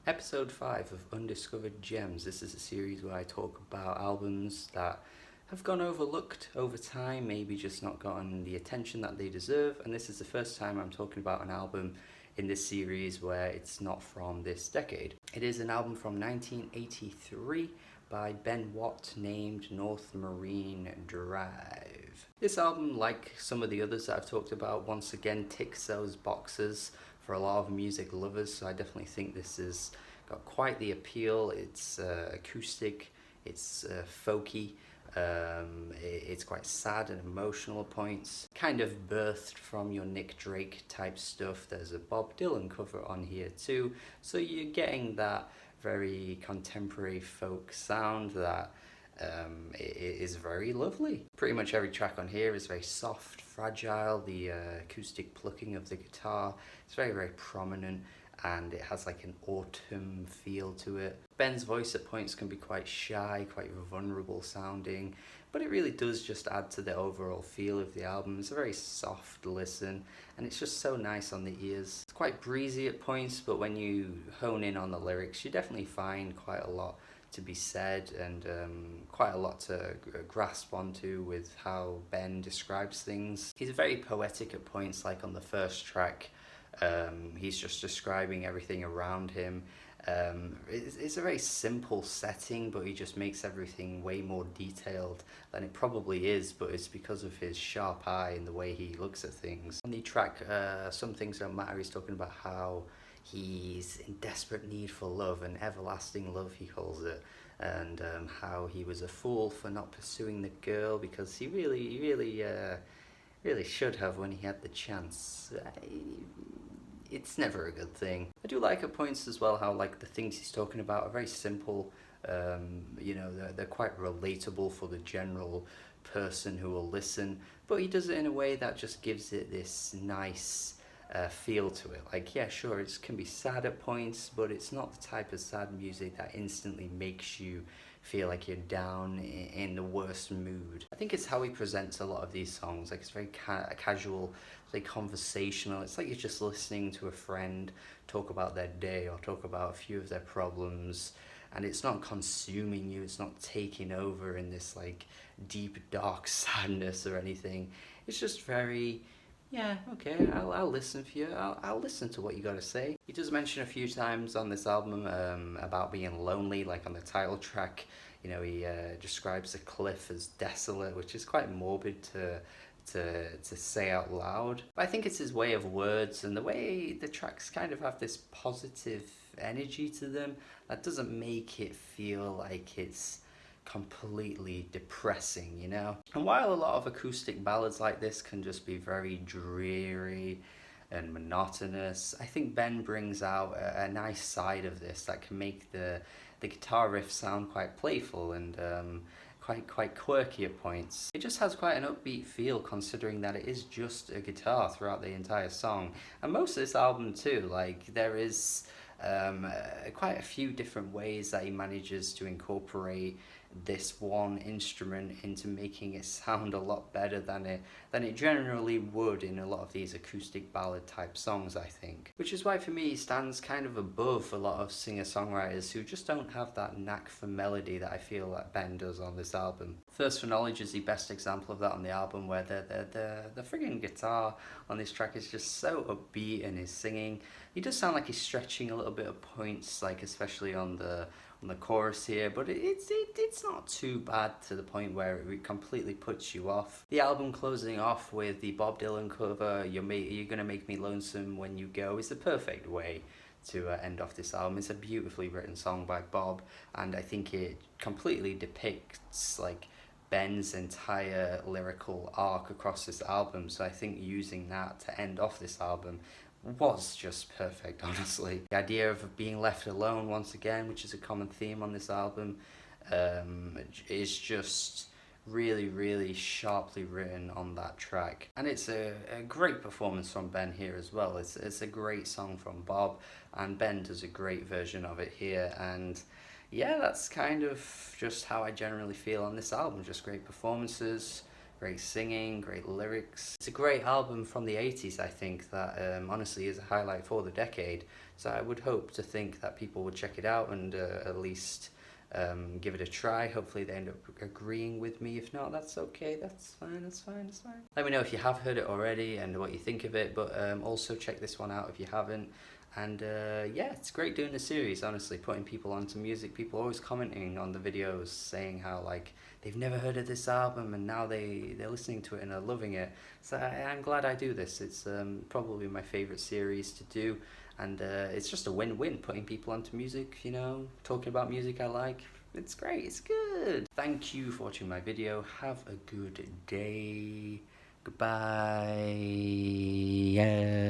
Episode 5 of Undiscovered Gems. This is a series where I talk about albums that have gone overlooked over time, maybe just not gotten the attention that they deserve. And this is the first time I'm talking about an album in this series where it's not from this decade. It is an album from 1983 by Ben Watt named North Marine Drive. This album, like some of the others that I've talked about, once again ticks those boxes for a lot of music lovers, so I definitely think this has got quite the appeal. It's acoustic, it's folky, it's quite sad and emotional at points, kind of birthed from your Nick Drake type stuff. There's a Bob Dylan cover on here too, so you're getting that very contemporary folk sound that is very lovely. Pretty much every track on here is very soft, fragile. The acoustic plucking of the guitar is very, very prominent, and it has like an autumn feel to it. Ben's voice at points can be quite shy, quite vulnerable sounding, but it really does just add to the overall feel of the album. It's a very soft listen, and it's just so nice on the ears. It's quite breezy at points, but when you hone in on the lyrics, you definitely find quite a lot to be said, and quite a lot to grasp onto with how Ben describes things. He's very poetic at points, like on the first track. He's just describing everything around him. It's a very simple setting, but he just makes everything way more detailed than it probably is, but it's because of his sharp eye and the way he looks at things. On the track, Some Things Don't Matter, he's talking about how he's in desperate need for love, and everlasting love he calls it, and how he was a fool for not pursuing the girl because he really should have when he had the chance. It's never a good thing. I do like at points as well how like the things he's talking about are very simple. They're quite relatable for the general person who will listen, but he does it in a way that just gives it this nice feel to it. Like, yeah, sure, it can be sad at points, but it's not the type of sad music that instantly makes you feel like you're down in the worst mood. I think it's how he presents a lot of these songs. Like, it's very casual, very conversational. It's like you're just listening to a friend talk about their day or talk about a few of their problems, and it's not consuming you, it's not taking over in this like deep dark sadness or anything. It's just very, yeah, okay, I'll listen for you. I'll listen to what you got to say. He does mention a few times on this album about being lonely, like on the title track. You know, he describes the cliff as desolate, which is quite morbid to say out loud. But I think it's his way of words and the way the tracks kind of have this positive energy to them that doesn't make it feel like it's completely depressing, you know? And while a lot of acoustic ballads like this can just be very dreary and monotonous, I think Ben brings out a nice side of this that can make the guitar riff sound quite playful and quite quirky at points. It just has quite an upbeat feel considering that it is just a guitar throughout the entire song. And most of this album too, like there is quite a few different ways that he manages to incorporate this one instrument into making it sound a lot better than it generally would in a lot of these acoustic ballad type songs, I think. Which is why for me he stands kind of above a lot of singer-songwriters who just don't have that knack for melody that I feel like Ben does on this album. Thirst for Knowledge is the best example of that on the album, where the friggin' guitar on this track is just so upbeat, and his singing, he does sound like he's stretching a little bit at points, like especially on the chorus here, but it's not too bad to the point where it completely puts you off. The album closing off with the Bob Dylan cover, You're Gonna Make Me Lonesome When You Go, is the perfect way to end off this album. It's a beautifully written song by Bob, and I think it completely depicts like Ben's entire lyrical arc across this album, so I think using that to end off this album was just perfect, honestly. The idea of being left alone once again, which is a common theme on this album, is just really sharply written on that track. And it's a great performance from Ben here as well. It's a great song from Bob, and Ben does a great version of it here, and yeah, that's kind of just how I generally feel on this album. Just great performances, great singing, great lyrics. It's a great album from the 80s, I think, that honestly is a highlight for the decade. So I would hope to think that people would check it out and at least give it a try. Hopefully they end up agreeing with me. If not, that's okay. That's fine. That's fine. That's fine. Let me know if you have heard it already and what you think of it. But also check this one out if you haven't. And yeah, it's great doing the series, honestly, putting people onto music. People always commenting on the videos saying how like they've never heard of this album and now they're listening to it and are loving it. So I'm glad I do this. It's probably my favourite series to do, and it's just a win-win, putting people onto music, you know, talking about music I like. It's great, it's good. Thank you for watching my video. Have a good day. Goodbye. Yeah.